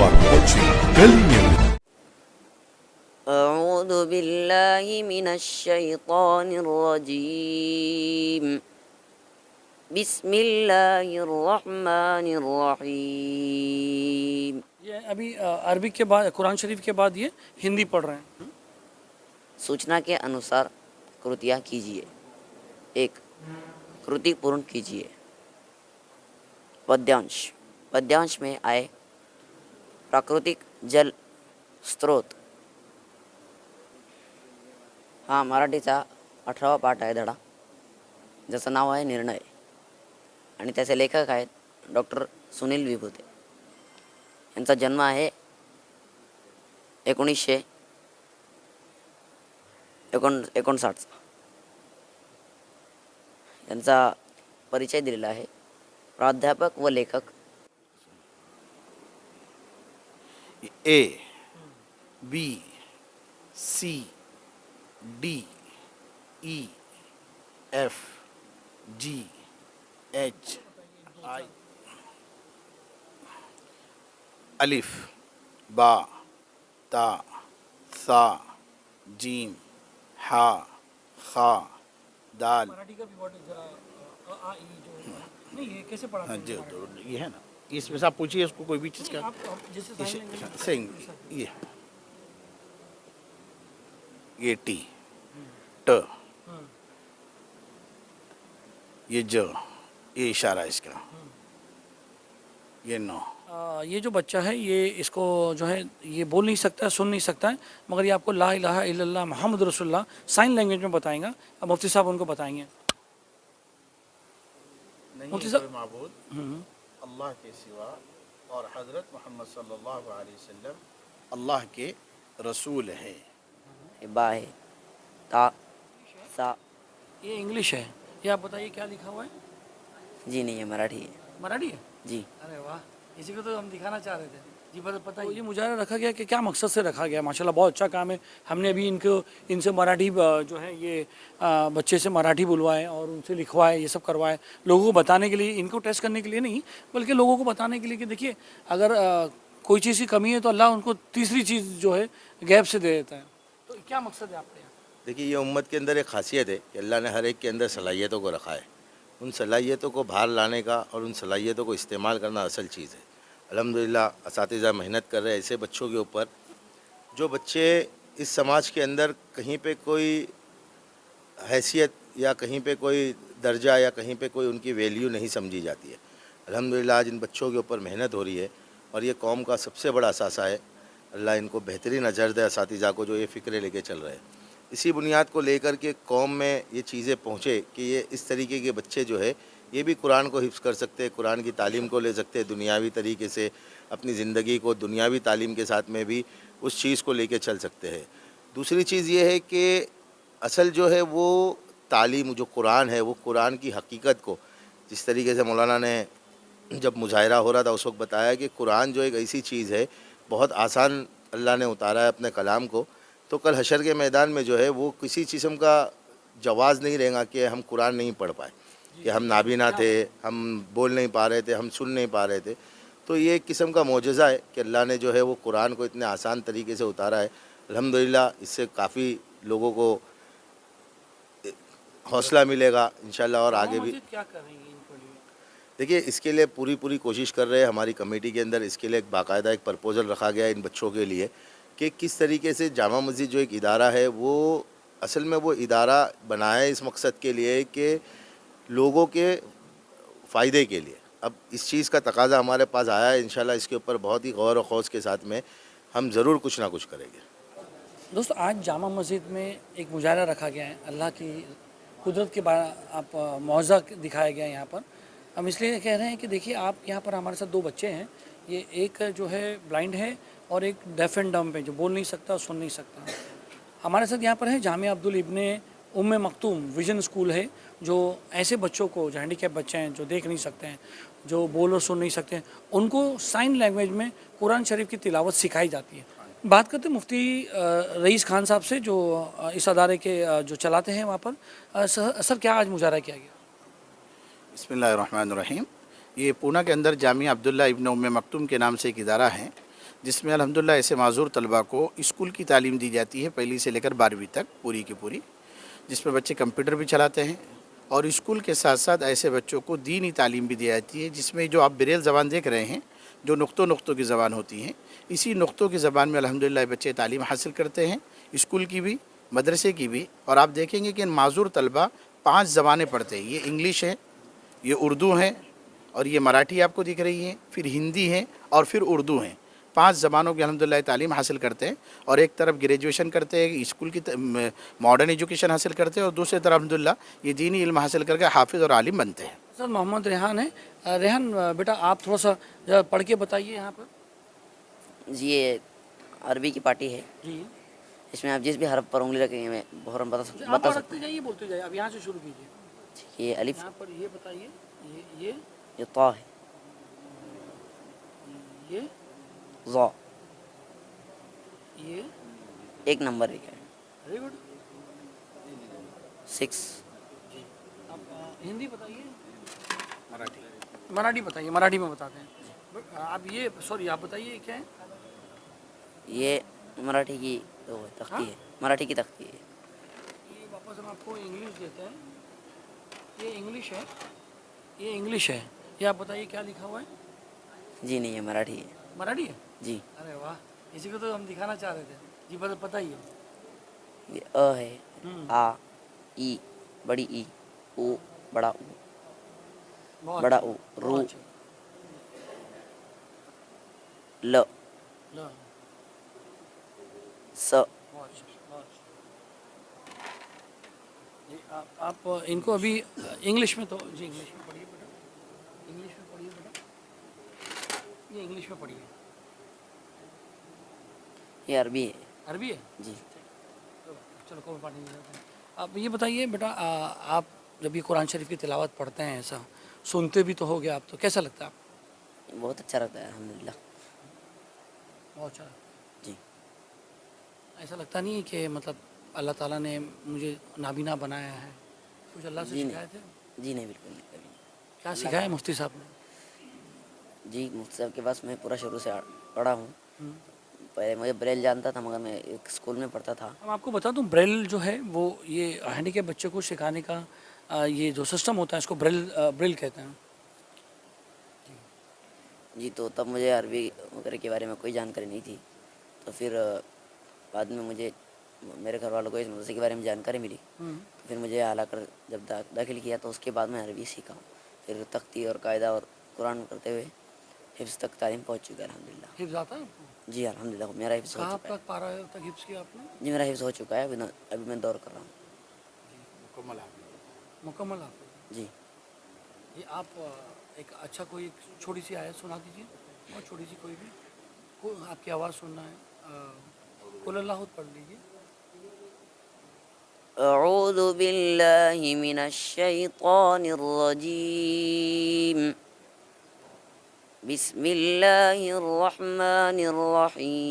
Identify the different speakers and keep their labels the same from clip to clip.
Speaker 1: are watching Delhi News.
Speaker 2: أعوذ بالله من الشيطان الرجيم بسم الله الرحمن الرحيم.
Speaker 3: یہ ابھی عربی کے بعد قرآن شریف کے بعد یہ ہندی پڑھ رہے ہیں.
Speaker 2: सूचना के अनुसार कृतियाँ कीजिए. एक, कृति पूर्ण कीजिए. पद्यांश. पद्यांश में आए प्राकृतिक जल स्रोत. हा मराठीचा 18वा पाठ आहे धडा, ज्याचं नाव आहे निर्णय, आणि त्याचे लेखक आहेत डॉक्टर सुनील विभूते. यांचा जन्म आहे 1959. यांचा परिचय दिलेला आहे. प्राध्यापक व लेखक.
Speaker 4: A, B, C, D, E, F, G, H, I, अलिफ, बा, ता, सा, जीम, हा, खा, दाल.
Speaker 3: मराठी का भी वर्ड जरा आ ई जो नहीं ये कैसे पढ़ा?
Speaker 4: हाँ जी, तो ये है ना, इसमें से आप पूछिए उसको कोई भी चीज़ का.
Speaker 3: आप जैसे साइन लैंग्वेज
Speaker 4: सेइंग ये टी, ट, ये ज, ये इशारा इसका, ये नो.
Speaker 3: ये जो बच्चा है ये इसको जो है ये बोल नहीं सकता, सुन नहीं सकता है, मगर ये आपको ला इलाहा इल्लल्लाह मोहम्मद रसूलुल्लाह साइन लैंग्वेज में बताएंगे. अब मुफ्ती साहब उनको बताएंगे. मुफ्ती साहब,
Speaker 4: माबूद अल्लाह के सिवा और हज़रत मोहम्मद सल्लल्लाहु अलैहि वसल्लम अल्लाह के रसूल हैं.
Speaker 2: बा है, ता, सा.
Speaker 3: ये इंग्लिश है. ये आप बताइए क्या लिखा हुआ है?
Speaker 2: जी नहीं, ये मराठी है.
Speaker 3: मराठी है.
Speaker 2: जी.
Speaker 3: अरे वाह, इसी को तो हम दिखाना चाह रहे थे. जी पता है ये मुजाहरा रखा गया कि क्या मकसद से रखा गया? माशाल्लाह बहुत अच्छा काम है. हमने अभी इनसे मराठी जो है ये बच्चे से मराठी बुलवाए और उनसे लिखवाए, ये सब करवाए, लोगों को बताने के लिए, इनको टेस्ट करने के लिए नहीं बल्कि लोगों को बताने के लिए कि देखिए अगर कोई चीज़ की कमी है तो अल्लाह उनको तीसरी चीज़ जो है गैप से दे देता है. तो क्या मकसद है आपके यहाँ?
Speaker 4: देखिए ये उम्मत के अंदर एक खासियत है कि अल्लाह ने हर एक के अंदर सलाहियतों को रखा है. उन सलाहियतों को बाहर लाने का और उन सलाहियतों को इस्तेमाल करना असल चीज़ है. अल्हम्दुलिल्लाह असातिज़ा मेहनत कर रहे हैं ऐसे बच्चों के ऊपर जो बच्चे इस समाज के अंदर कहीं पे कोई हैसियत या कहीं पे कोई दर्जा या कहीं पे कोई उनकी वैल्यू नहीं समझी जाती है. अल्हम्दुलिल्लाह आज इन बच्चों के ऊपर मेहनत हो रही है और ये कौम का सबसे बड़ा असासा है. अल्लाह इनको बेहतरीन अजर दे असातिज़ा को जो ये फ़िक्रे लेके चल रहे हैं. इसी बुनियाद को लेकर के कौम में ये चीज़ें पहुँचे कि ये इस तरीके के बच्चे जो है ये भी कुरान को हिफ्ज़ कर सकते हैं, कुरान की तालीम को ले सकते हैं, दुनियावी तरीके से अपनी ज़िंदगी को दुनियावी तालीम के साथ में भी उस चीज़ को लेके चल सकते हैं. दूसरी चीज़ ये है कि असल जो है वो तालीम जो कुरान है वो कुरान की हकीकत को जिस तरीके से मौलाना ने जब मुजाहिरा हो रहा था उस वक्त बताया कि कुरान जो एक ऐसी चीज़ है बहुत आसान अल्लाह ने उतारा है अपने कलाम को. तो कल हशर के मैदान में जो है वो किसी किस्म का जवाज़ नहीं रहेगा कि हम कुरान नहीं पढ़ पाए, कि हम नाबीना थे, हम बोल नहीं पा रहे थे, हम सुन नहीं पा रहे थे. तो ये एक किस्म का मौजज़ा है कि अल्लाह ने जो है वो कुरान को इतने आसान तरीके से उतारा है. अल्हम्दुलिल्लाह इससे काफ़ी लोगों को हौसला मिलेगा इंशाल्लाह और आगे भी.
Speaker 3: क्या करेंगे इनको लिए?
Speaker 4: देखिए इसके लिए पूरी कोशिश कर रहे हैं. हमारी कमेटी के अंदर इसके लिए एक बाकायदा एक प्रपोज़ल रखा गया है इन बच्चों के लिए कि किस तरीके से जामा मस्जिद जो एक इदारा है वो असल में वो इदारा बनाया है इस मकसद के लिए कि लोगों के फ़ायदे के लिए. अब इस चीज़ का तकाज़ा हमारे पास आया है. इंशाल्लाह इसके ऊपर बहुत ही गौर और खौस के साथ में हम ज़रूर कुछ ना कुछ करेंगे.
Speaker 3: दोस्तों आज जामा मस्जिद में एक मुजाहरा रखा गया है. अल्लाह की कुदरत के बारे आप मौज़ा दिखाया गया है यहाँ पर. हम इसलिए कह रहे हैं कि देखिए आप यहाँ पर हमारे साथ दो बच्चे हैं. ये एक जो है ब्लाइंड है और एक डेफ एंड डम्ब है जो बोल नहीं सकता, सुन नहीं सकता. हमारे साथ यहाँ पर है जामिया अब्दुल इब्ने उम्मे मखतूम विज़न स्कूल है जो ऐसे बच्चों को जो हैंडीकैप बच्चे हैं, जो देख नहीं सकते हैं, जो बोल और सुन नहीं सकते हैं, उनको साइन लैंग्वेज में कुरान शरीफ की तिलावत सिखाई जाती है. बात करते हैं मुफ्ती रईस खान साहब से जो इस अदारे के जो चलाते हैं वहाँ पर. सर क्या आज मुजाहरा किया गया?
Speaker 5: बिस्मिल्लाहिर्रहमानिर्रहीम. ये पूना के अंदर जामिया अब्दुल्ला इब्न उम्मे मक्तूम के नाम से एक इदारा है جس میں الحمدللہ ایسے معذور طلباء کو اسکول کی تعلیم دی جاتی ہے پہلی سے لے کر 12ویں تک پوری کی پوری، جس میں بچے کمپیوٹر بھی چلاتے ہیں، اور اسکول کے ساتھ ساتھ ایسے بچوں کو دینی تعلیم بھی دی جاتی ہے، جس میں جو آپ بریل زبان دیکھ رہے ہیں جو نقطوں کی زبان ہوتی ہیں، اسی نقطوں کی زبان میں الحمدللہ بچے تعلیم حاصل کرتے ہیں، اسکول کی بھی مدرسے کی بھی۔ اور آپ دیکھیں گے کہ ان معذور طلباء 5 زبانیں پڑھتے ہیں، یہ انگلش ہے، یہ اردو ہے، اور یہ مراٹھی آپ کو دکھ رہی ہے، پھر ہندی ہے، اور پھر اردو ہیں۔ 5 زبانوں کی الحمدللہ تعلیم حاصل کرتے ہیں، اور ایک طرف گریجویشن کرتے ہیں، اسکول کی ماڈرن ایجوکیشن حاصل کرتے ہیں، اور دوسری طرف الحمدللہ یہ دینی علم حاصل کر کے حافظ اور عالم بنتے ہیں۔
Speaker 3: سر محمد ریحان ہے، ریحان بیٹا آپ تھوڑا سا ذرا پڑھ کے بتائیے یہاں پر۔
Speaker 2: جی یہ عربی کی پارٹی ہے،
Speaker 3: جی
Speaker 2: اس میں آپ جس بھی حرف پر انگلی رکھیں گے میں فوراً
Speaker 3: آپ
Speaker 2: بتا
Speaker 3: رکھتے
Speaker 2: سکتا
Speaker 3: جائیے، بولتے جائیے، اب یہاں سے شروع کیجیے۔
Speaker 2: ہوں۔ یہ الف،
Speaker 3: یہاں پر یہ بتائیے، یہ
Speaker 2: یہ طا ہے،
Speaker 3: یہ
Speaker 2: ظا،
Speaker 3: یہ
Speaker 2: ایک نمبر ایک ہے،
Speaker 3: ویری گڈ۔
Speaker 2: 6۔
Speaker 3: جی اب ہندی بتائیے، مراٹھی بتائیے، مراٹھی میں بتاتے ہیں۔ آپ یہ سوری آپ بتائیے کیا ہے؟
Speaker 2: یہ مراٹھی کی وہ تختی ہے، مراٹھی کی تختی ہے۔
Speaker 3: یہ واپس ہم آپ کو انگلش دیتے ہیں، یہ انگلش ہے، یہ انگلش ہے، یہ آپ بتائیے کیا لکھا ہوا ہے؟
Speaker 2: جی نہیں، یہ مراٹھی ہے۔
Speaker 3: مراٹھی ہے؟
Speaker 2: جی
Speaker 3: ارے واہ، اسی کو تو ہم دکھانا چاہ رہے تھے۔ جی بتائیے۔
Speaker 2: یہ ہے، آ، ای بڑی ای، او بڑا او، بڑا او، رو،
Speaker 3: اچھا،
Speaker 2: ل، س۔
Speaker 3: جی آپ ان کو ابھی انگلش میں تو جی انگلش میں پڑھیے بیٹا، انگلش میں پڑھیے بیٹا، یہ انگلش میں پڑھیے۔
Speaker 2: یہ عربی ہے۔
Speaker 3: عربی ہے؟
Speaker 2: جی
Speaker 3: چلو کوئی بات نہیں۔ آپ یہ بتائیے بیٹا، آپ جب یہ قرآن شریف کی تلاوت پڑھتے ہیں، ایسا سنتے بھی تو ہو گے آپ، تو کیسا لگتا ہے آپ؟
Speaker 2: بہت اچھا لگتا ہے الحمدللہ۔
Speaker 3: بہت اچھا لگتا ہے۔
Speaker 2: جی
Speaker 3: ایسا لگتا نہیں ہے کہ مطلب اللہ تعالیٰ نے مجھے نابینا بنایا ہے؟ کچھ اللہ سے
Speaker 2: جی
Speaker 3: شکایت ہے؟
Speaker 2: نہیں، جی نہیں، بالکل نہیں، کبھی نہیں۔
Speaker 3: کیا سکھایا مفتی صاحب نے؟
Speaker 2: جی مفتی صاحب کے پاس میں پورا شروع سے پڑھا ہوں۔ پہلے مجھے بریل جانتا تھا، مگر میں ایک اسکول میں پڑھتا تھا۔
Speaker 3: اب آپ کو بتا دوں، بریل جو ہے وہ یہ ہینڈیکیپ بچے کو سکھانے کا یہ جو سسٹم ہوتا ہے اس کو بریل کہتے ہیں۔
Speaker 2: جی تو تب مجھے عربی وغیرہ کے بارے میں کوئی جانکاری نہیں تھی، تو پھر بعد میں مجھے میرے گھر والوں کو اس مدرسے کے بارے میں جانکاری ملی، تو پھر مجھے یہاں لا کر جب داخل کیا تو اس کے بعد میں عربی سیکھا ہوں، پھر تختی اور قاعدہ اور قرآن کرتے ہوئے حفظ تک تعلیم پہنچ چکا ہے الحمدللہ۔
Speaker 3: حفظ آتا ہے آپ کو؟
Speaker 2: جی الحمدللہ میرا حفظ ہو
Speaker 3: کہاں
Speaker 2: چکا ہے۔
Speaker 3: تک پارا تک حفظ کیا آپ نے؟
Speaker 2: جی میرا حفظ ہو چکا ہے، ابھی میں دور کر رہا ہوں۔
Speaker 3: مکمل آپ؟
Speaker 2: جی
Speaker 3: یہ آپ ایک اچھا کوئی چھوٹی سی آیت سنا دیجیے، بہت چھوٹی سی کوئی بھی، آپ کی آواز سننا ہے۔ قل اللہ پڑھ لیجیے۔
Speaker 2: اعوذ باللہ من الشیطان الرجیم، بسم اللہ الرحمن الرحیم۔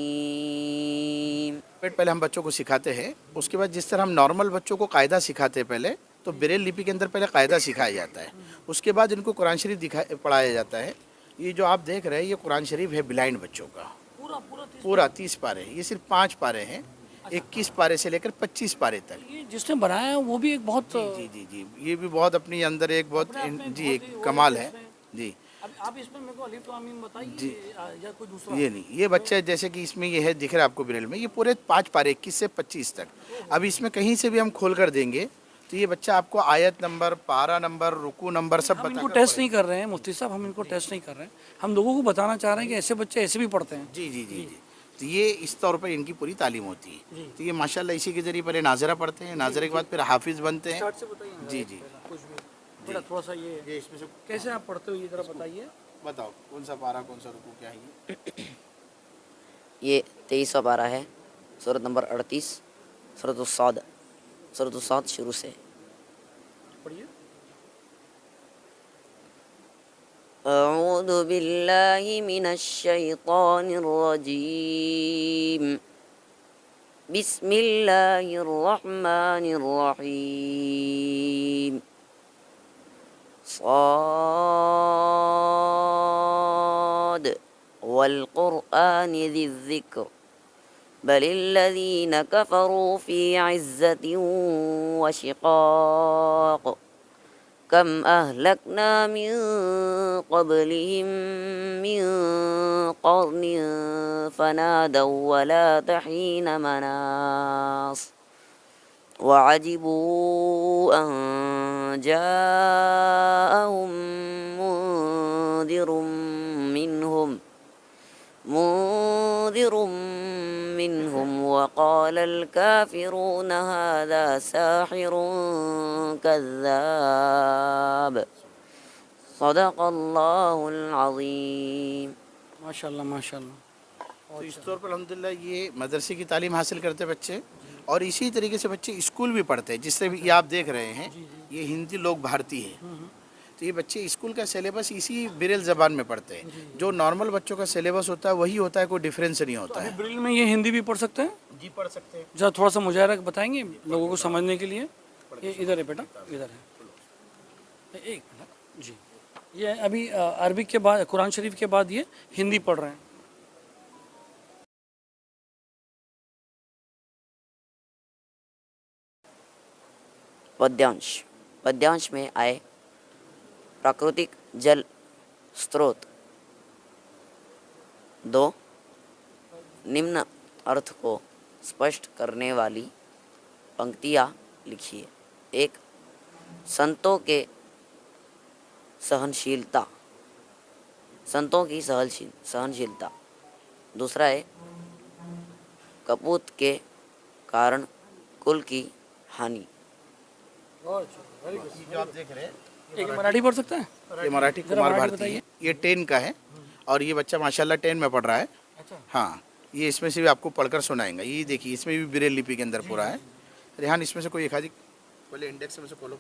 Speaker 5: پہلے ہم بچوں کو سکھاتے ہیں، اس کے بعد جس طرح ہم نارمل بچوں کو قاعدہ سکھاتے ہیں پہلے، تو بریل لپی کے اندر پہلے قاعدہ سکھایا جاتا ہے، اس کے بعد ان کو قرآن شریف پڑھایا جاتا ہے۔ یہ جو آپ دیکھ رہے ہیں یہ قرآن شریف ہے بلائنڈ بچوں کا، پورا 30 پارے، یہ صرف 5 پارے ہیں، 21 پارے سے لے کر 25 پارے تک۔
Speaker 3: یہ جس نے بنایا ہے وہ بھی ایک بہت
Speaker 5: جی جی جی، یہ بھی بہت اپنی اندر ایک بہت جی ایک کمال ہے۔ جی
Speaker 3: اب آپ اس میں میرے کو الف لام میم بتائیے یا کوئی دوسرا؟
Speaker 5: یہ نہیں، یہ بچہ جیسے کہ اس میں یہ ہے دکھ رہا ہے آپ کو بریل میں، یہ پورے 5 پارے 21 سے 25 تک۔ اب اس میں کہیں سے بھی ہم کھول کر دیں گے تو یہ بچہ آپ کو آیت نمبر، پارا نمبر، رکوع نمبر سب
Speaker 3: ہم ان
Speaker 5: بتا
Speaker 3: کو ٹیسٹ نہیں کر رہے ہیں مفتی صاحب، ہم ان کو ٹیسٹ نہیں کر رہے ہیں، ہم لوگوں کو بتانا چاہ رہے ہیں کہ ایسے بچے ایسے بھی پڑھتے ہیں۔
Speaker 5: جی جی جی جی، تو یہ اس طور پر ان کی پوری تعلیم ہوتی ہے۔ تو یہ ماشاءاللہ اسی کے ذریعے پہلے ناظرہ پڑھتے ہیں، ناظرہ کے بعد پھر حافظ بنتے ہیں۔
Speaker 3: اسٹارٹ سے بتائیے۔
Speaker 5: جی جی
Speaker 3: کچھ بھی بیٹا تھوڑا سا یہ
Speaker 5: اس میں سے
Speaker 3: کیسے آپ پڑھتے ہو یہ ذرا بتائیے۔
Speaker 5: بتاؤ کون سا پارا، کون سا رکوع، کیا ہے
Speaker 2: یہ 23واں پارہ ہے، سورۃ نمبر 38، سورۃ الصاد، سورۃ الصاد شروع سے۔
Speaker 3: پڑھیے۔
Speaker 2: اعوذ باللہ من الشیطان الرجیم، بسم اللہ الرحمن الرحیم، صاد والقرآن ذي الذكر بل الذين كفروا في عزة وشقاق كم أهلكنا من قبلهم من قرن فنادوا ولا تحين مناص وعجبوا أن جاءهم منذر منهم وقال الكافرون هذا ساحر كذاب صدق الله العظيم.
Speaker 3: माशाल्लाह माशाल्लाह.
Speaker 5: तो इस तौर पर अल्हम्दुलिल्लाह ये मदरसे की तालीम हासिल करते बच्चे और इसी तरीके से बच्चे स्कूल भी पढ़ते हैं, जिससे भी ये आप देख रहे हैं ये हिंदी लोग भारती है. तो ये बच्चे स्कूल का सिलेबस इसी ब्रेल ज़बान में पढ़ते हैं. जो नॉर्मल बच्चों का सिलेबस होता है वही होता है, कोई डिफरेंस नहीं होता है.
Speaker 3: ब्रेल में ये हिंदी भी पढ़ सकते हैं?
Speaker 5: जी पढ़ सकते हैं.
Speaker 3: जरा थोड़ा सा मुजाहरा बताएंगे लोगों को समझने के लिए. ये इधर है बेटा, इधर है. एक मिनट जी. ये अभी अरबिक के बाद कुरान शरीफ के बाद ये हिंदी पढ़ रहे हैं.
Speaker 2: पद्यांश में आए प्राकृतिक जल स्रोत. दो निम्न अर्थ को स्पष्ट करने वाली पंक्तियाँ लिखिए. एक, संतों की सहनशीलता. दूसरा है, कपूत के कारण कुल की हानि.
Speaker 5: जो आप देख रहे हैं
Speaker 3: एक मराठी पढ़ सकते हैं?
Speaker 5: ये मराठी
Speaker 3: जरा
Speaker 5: कुमार
Speaker 3: मराठी
Speaker 5: भारती
Speaker 3: बताइए.
Speaker 5: है. ये 10 का है और ये बच्चा माशाल्लाह 10 में पढ़ रहा है.
Speaker 3: अच्छा.
Speaker 5: हाँ, ये इसमें से भी आपको पढ़कर सुनाएंगा. ये देखिए इसमें भी ब्रेल लिपि के अंदर पूरा है. रेहान इसमें से कोई एक आधी पहले इंडेक्स में से खोलो.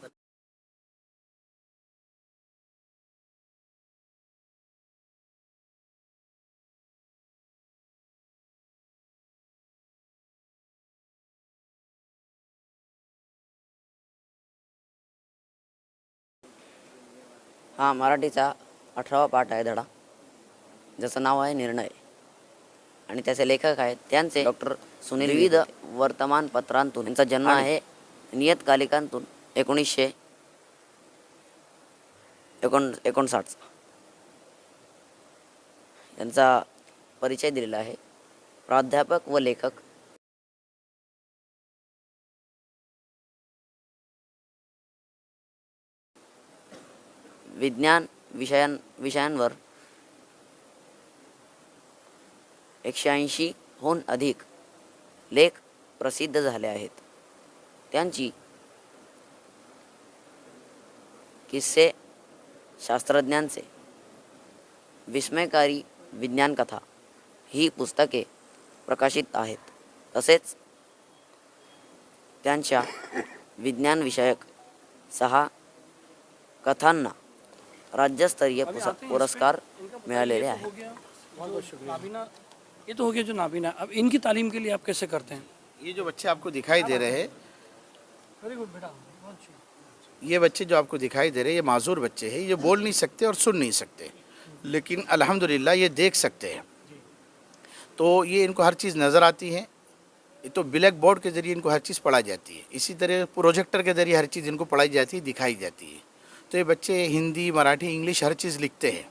Speaker 2: हा मराठीचा 18वा पाठ आहे धडा, ज्याचं नाव आहे निर्णय. आणि त्याचे लेखक आहेत त्यांचे डॉक्टर सुनील. विविध वर्तमानपत्रांतून यांचा जन्म आहे. नियतकालिकांतून 1959 यांचा परिचय दिलेला आहे. प्राध्यापक व लेखक. विज्ञान विषयांवर 180हून अधिक लेख प्रसिद्ध झाले आहेत. त्यांची किस्से, शास्त्रज्ञांचे विस्मयकारी विज्ञान कथा ही पुस्तके प्रकाशित आहेत. तसेच त्यांच्या विज्ञानविषयक 6 कथांना राज्यस्तरीय पुरस्कार मिळालेले आहेत.
Speaker 3: नाबीना, ये तो हो गया जो नाबीना. अब इनकी तालीम के लिए आप कैसे करते हैं?
Speaker 5: ये जो बच्चे आपको दिखाई दे रहे हैं,
Speaker 3: वेरी गुड बेटा.
Speaker 5: ये बच्चे जो आपको दिखाई दे रहे हैं ये माजूर बच्चे हैं. ये बोल नहीं सकते और सुन नहीं सकते, लेकिन अल्हम्दुलिल्लाह ये देख सकते हैं. तो ये इनको हर चीज़ नज़र आती है. ये तो ब्लैक बोर्ड के ज़रिए इनको हर चीज़ पढ़ाई जाती है. इसी तरह प्रोजेक्टर के ज़रिए हर चीज़ इनको पढ़ाई जाती है, दिखाई जाती है. तो ये बच्चे हिंदी, मराठी, इंग्लिश हर चीज़ लिखते हैं.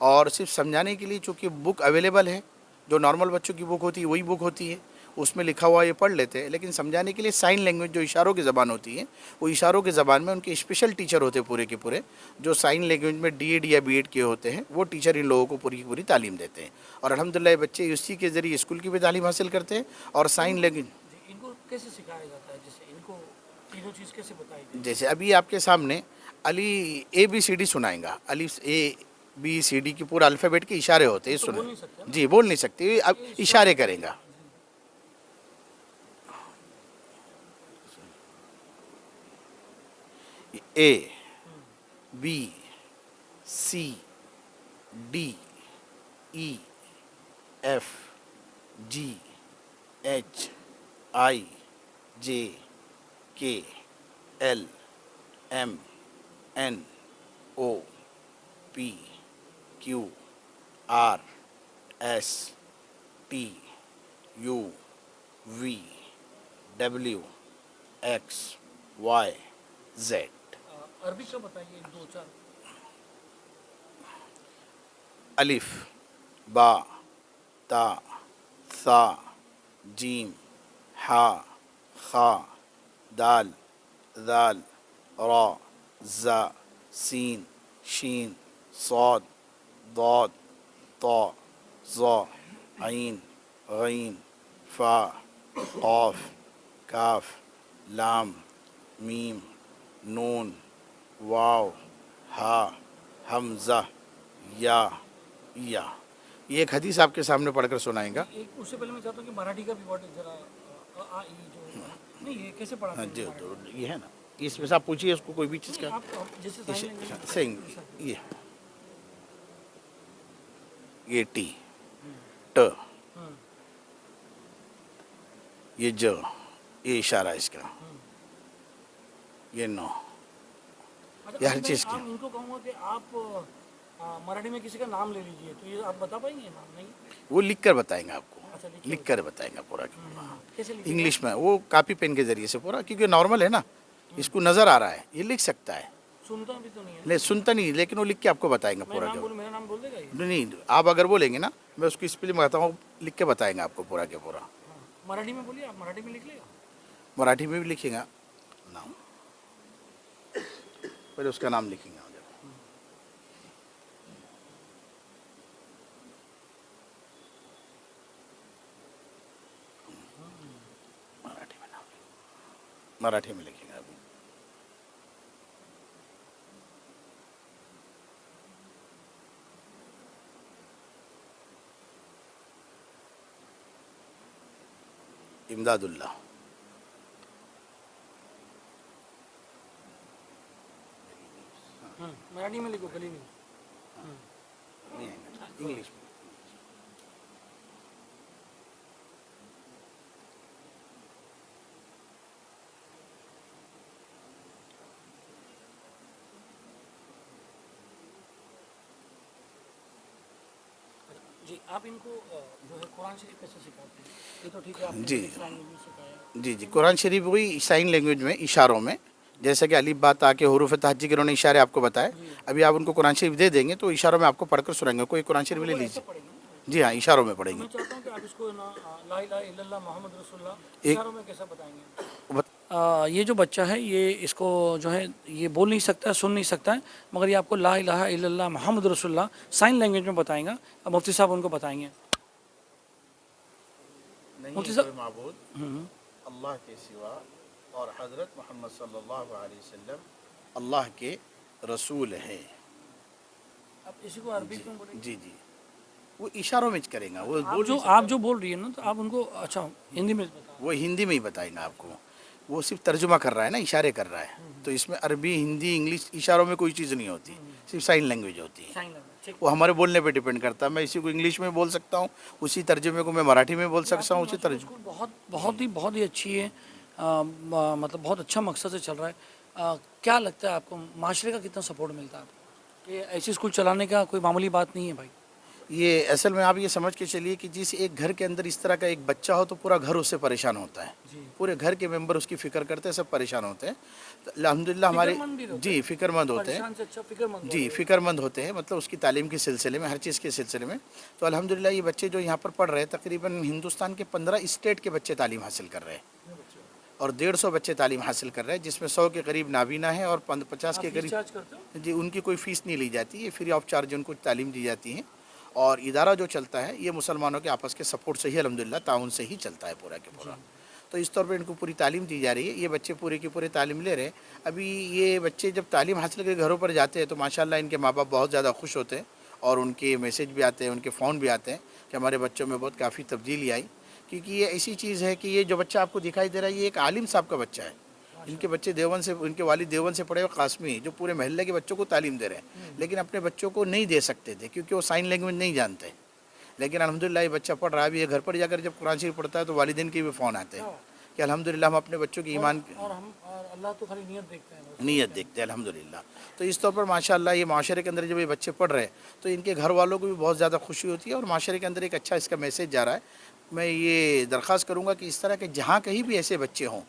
Speaker 5: और सिर्फ समझाने के लिए चूँकि बुक अवेलेबल है, जो नॉर्मल बच्चों की बुक होती है वही बुक होती है, उसमें लिखा हुआ ये पढ़ लेते हैं. लेकिन समझाने के लिए साइन लैंग्वेज जो इशारों की ज़बान होती है, वो इशारों की ज़बान में उनके स्पेशल टीचर होते हैं पूरे के पूरे, जो साइन लैंग्वेज में D.Ed या B.Ed किए होते हैं. वो टीचर इन लोगों को पूरी की पूरी तालीम देते हैं. और अल्हम्दुलिल्लाह ये बच्चे उसी के ज़रिए स्कूल की भी तालीम हासिल करते हैं और साइन लैंग्वेज.
Speaker 3: इनको कैसे सिखाया जाता है? जैसे इनको तीनों चीज़ कैसे बताई गई?
Speaker 5: जैसे अभी आपके सामने अली ABCD सुनाएगा. अली ABCD की पूरा अल्फ़ाबेट के इशारे होते हैं. सुनो जी, बोल नहीं सकते, अब इशारे करेगा. A B C D E F G H I J K L M N O P Q R STUVWXYZ.
Speaker 3: अरबी का बताइए दो चार.
Speaker 5: अलिफ, बा, ता, सा, जीम, हा, खा, दाल, दाल, रा, ज़ा, सीन, शीन, صاد, ضاد, طا, ظا, عين, غين, فا, قاف, काफ, लाम, मीम, नून, वाव, हा, हमज़ा, या, ये एक हदीस आपके सामने पढ़कर सुनाएगा.
Speaker 3: एक उससे पहले मैं चाहता हूँ कि मराठी का भी वर्ड जरा आ ई जो नहीं ये कैसे पढ़ाते
Speaker 5: हाँ
Speaker 3: हैं
Speaker 5: जी,
Speaker 3: मराठी?
Speaker 5: तो ये है ना, इसमें से आप पूछिए उसको कोई भी चीज़ का.
Speaker 3: आप जैसे साइन लैंग्वेज
Speaker 5: सेइंग ये टी, ट, ये ज, ये इशारा इसका, ये नो, ये हर चीज़ की.
Speaker 3: आप उनको कहूँगा कि आप मराठी में किसी का नाम ले लीजिए तो ये आप बता पाएंगे नाम नहीं.
Speaker 5: वो लिख कर बताएंगे आपको,
Speaker 3: अच्छा, लिख
Speaker 5: लिख कर बताएंगे पूरा की पूरा.
Speaker 3: कैसे लिखिए?
Speaker 5: इंग्लिश में वो कॉपी पेन के जरिए से पूरा, क्योंकि नॉर्मल है ना, इसको नज़र आ रहा है, ये लिख सकता है.
Speaker 3: सुनता भी तो नहीं है.
Speaker 5: नहीं सुनता नहीं, लेकिन वो लिख के आपको बताएंगे
Speaker 3: मैं
Speaker 5: पूरा
Speaker 3: नाम
Speaker 5: के
Speaker 3: बोलूँ, मेरा नाम बोल देगा ये?
Speaker 5: नहीं, आप अगर बोलेंगे ना, मैं उसकी स्पेलिंग बताऊँ, लिख के बताएंगे आपको पूरा के पूरा.
Speaker 3: मराठी में बोलिए, आप मराठी में लिख लेगा.
Speaker 5: मराठी में भी लिखेगा नाम, पहले उसका नाम लिखेंगे. मराठी में नाम, मराठी में लिखेंगे अभी. इमदादुल्लाह.
Speaker 3: मराठी में लिखो, गली में.
Speaker 5: इंग्लिश में.
Speaker 3: जी, आप इनको जो है कुरान शरीफ कैसे सिखाते हैं? ये तो ठीक है, आपने
Speaker 5: जी.
Speaker 3: इंग्लिश लैंग्वेज में सिखाया.
Speaker 5: जी जी, कुरान शरीफ वही साइन लैंग्वेज में, इशारों में, जैसे कि अलीफ बात आके हरूफ तहज्जी के उन्होंने इशारे आपको बताए. अभी आप उनको कुरान शरीफ दे देंगे तो इशारों में आपको पढ़कर सुनाएंगे. कोई कुरान शरीफ ले लीजिए.
Speaker 3: पढ़ेंगे ना?
Speaker 5: जी हाँ, इशारों में पढ़ेंगे.
Speaker 3: मैं चाहता हूँ कि आप इसको ना ला इलाहा इल्लल्लाह मोहम्मद रसूलुल्लाह
Speaker 5: एक-
Speaker 3: इशारों में कैसे बताएंगे?
Speaker 5: बत-
Speaker 3: ये जो बच्चा है ये इसको जो है ये बोल नहीं सकता है, सुन नहीं सकता है, मगर ये आपको ला इलाहा इल्लल्लाह मोहम्मद रसूलुल्लाह साइन लैंग्वेज में बताएगा. अब मुफ्ती साहब उनको बताएंगे. मुफ्ती साहब,
Speaker 5: माबूद अल्लाह के सिवा और हज़रत मोहम्मद सल्लल्लाहु अलैहि वसल्लम अल्लाह के रसूल हैं.
Speaker 3: आप इसी को अरबी में बोलेंगे.
Speaker 5: जी जी, वो इशारों में करेंगे. वो बोल
Speaker 3: आप जो बोल रही है ना, तो आप उनको अच्छा हिंदी में बताओ.
Speaker 5: वो हिंदी में ही बताएंगे आपको. वो सिर्फ तर्जुमा कर रहा है ना, इशारे कर रहा है. तो इसमें अरबी, हिंदी, इंग्लिश, इशारों में कोई चीज़ नहीं होती, सिर्फ साइन लैंग्वेज होती है.
Speaker 3: Sign language. ठीक.
Speaker 5: वो हमारे बोलने पे डिपेंड करता है. मैं इसी को इंग्लिश में बोल सकता हूँ, उसी तर्जुमे को मैं मराठी में बोल सकता हूँ, उसी तर्जुमे.
Speaker 3: स्कूल बहुत ही अच्छी है. मतलब बहुत अच्छा मकसद से चल रहा है. क्या लगता है आपको माशरे का कितना सपोर्ट मिलता है आपको? ये ऐसी स्कूल चलाने का कोई मामूली बात नहीं है भाई.
Speaker 5: ये असल में आप ये समझ के चलिए कि जिस एक घर के अंदर इस तरह का एक बच्चा हो तो पूरा घर उससे परेशान होता है. पूरे घर के मेंबर उसकी फिक्र करते हैं, सब परेशान होते हैं. तो अल्हम्दुलिल्लाह हमारे जी फिक्रमंद होते हैं.
Speaker 3: परेशान से अच्छा फिक्रमंद.
Speaker 5: जी फिक्रमंद होते हैं, मतलब उसकी तालीम के सिलसिले में, हर चीज़ के सिलसिले में. तो अल्हम्दुलिल्लाह ये बच्चे जो यहाँ पर पढ़ रहे हैं, तकरीबन हिंदुस्तान के 15 स्टेट के बच्चे तालीम हासिल कर रहे हैं और 150 बच्चे तालीम हासिल कर रहे हैं, जिसमें 100 के करीब नाबीना है और 50 के करीब.
Speaker 3: चार्ज करते हो?
Speaker 5: जी, उनकी कोई फ़ीस नहीं ली जाती, ये फ्री ऑफ चार्ज उनको तालीम दी जाती है. और इदारा जो चलता है ये मुसलमानों के आपस के सपोर्ट से ही, अल्हम्दुलिल्लाह ताउन से ही चलता है पूरा के पूरा. तो इस तौर पे इनको पूरी तालीम दी जा रही है. ये बच्चे पूरे की पूरे तालीम ले रहे हैं. अभी ये बच्चे जब तालीम हासिल करके घरों पर जाते हैं तो माशाल्लाह इनके माँ बाप बहुत ज़्यादा खुश होते हैं और उनके मैसेज भी आते हैं, उनके फ़ोन भी आते हैं कि हमारे बच्चों में बहुत काफ़ी तब्दीली आई. क्योंकि ये ऐसी चीज़ है कि ये जो बच्चा आपको दिखाई दे रहा है ये एक आलिम साहब का बच्चा है. इनके बच्चे देवबंद से, उनके वालिद देवबंद से पढ़े हुए कासमी, जो पूरे महल्ले के बच्चों को तालीम दे रहे हैं, लेकिन अपने बच्चों को नहीं दे सकते थे क्योंकि वो साइन लैंग्वेज नहीं जानते. लेकिन अल्हम्दुलिल्लाह ये बच्चा पढ़ रहा है. अभी ये घर पर जाकर जब कुरान शरीफ पढ़ता है तो वालिदैन के भी फ़ोन आते हैं कि अल्हम्दुलिल्लाह हम अपने बच्चों की ईमान
Speaker 3: और हम अल्लाह तो खाली नियत देखते हैं बस।
Speaker 5: नीयत देखते हैं अल्हम्दुलिल्लाह। तो इस तौर पर माशाअल्लाह ये माशरे के अंदर जब ये बच्चे पढ़ रहे हैं तो इनके घर वालों को भी बहुत ज़्यादा खुशी होती है और माशरे के अंदर एक अच्छा इसका मैसेज जा रहा है। मैं ये दरख्वास्त करूँगा कि इस तरह के जहाँ कहीं भी ऐसे बच्चे हों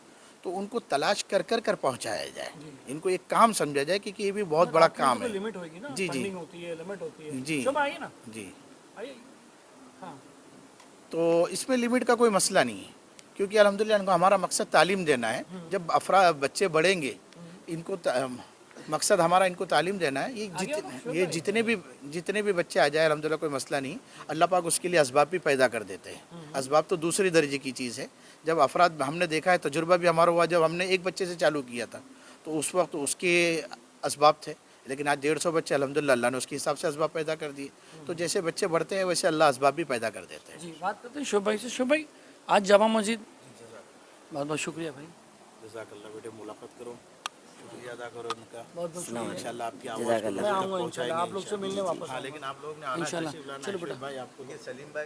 Speaker 5: तो उनको तलाश कर कर कर पहुँचाया जाए, इनको एक काम समझा जाए क्योंकि ये भी बहुत बड़ा काम है।
Speaker 3: लिमिट होगी ना,
Speaker 5: जी, जी।
Speaker 3: फंडिंग होती है, लिमिट होती है।
Speaker 5: जी।
Speaker 3: शोभा आइए ना,
Speaker 5: जी,
Speaker 3: आइए। हाँ,
Speaker 5: तो इसमें लिमिट का कोई मसला नहीं है क्योंकि अल्हम्दुलिल्लाह इनको हमारा मकसद तालीम देना है। जब बच्चे बढ़ेंगे इनको मकसद हमारा इनको तालीम देना है। ये जितने भी बच्चे आ जाए अल्हम्दुलिल्लाह कोई मसला नहीं। अल्लाह पाक उसके लिए असबाब भी पैदा कर देते हैं। असबाब तो दूसरी दर्जे की चीज़ है। जब अफराद हमने देखा है, तजुर्बा भी हमारा हुआ, जब हमने एक बच्चे से चालू किया था तो उस वक्त उसके असबाब थे, लेकिन आज 150 बच्चे अल्हम्दुलिल्लाह अल्लाह ने उसके हिसाब से असबाब पैदा कर दिए। तो जैसे बच्चे बढ़ते हैं वैसे अल्लाह असबाब भी पैदा कर देते हैं।
Speaker 3: जी। बात करते हैं शोभ भाई से। शोभ भाई, आज जामा मस्जिद, बहुत बहुत शुक्रिया भाई,
Speaker 5: जज़ाकल्लाह बेटे, मुलाकात करो, शुक्रिया अदा करो उनका।
Speaker 3: बहुत बहुत शुक्रिया।
Speaker 5: इंशाल्लाह आपकी आवाज़
Speaker 2: जज़ाकल्लाह।
Speaker 3: मैं आऊँगा इंशाल्लाह, आप लोग से मिलने वापस
Speaker 5: हाँ, लेकिन आप लोग ने आना
Speaker 3: इंशाल्लाह।
Speaker 5: तशरीफ लाना
Speaker 3: चलो
Speaker 5: है,
Speaker 3: बेटा।
Speaker 5: भाई आपको
Speaker 4: सलीम भाई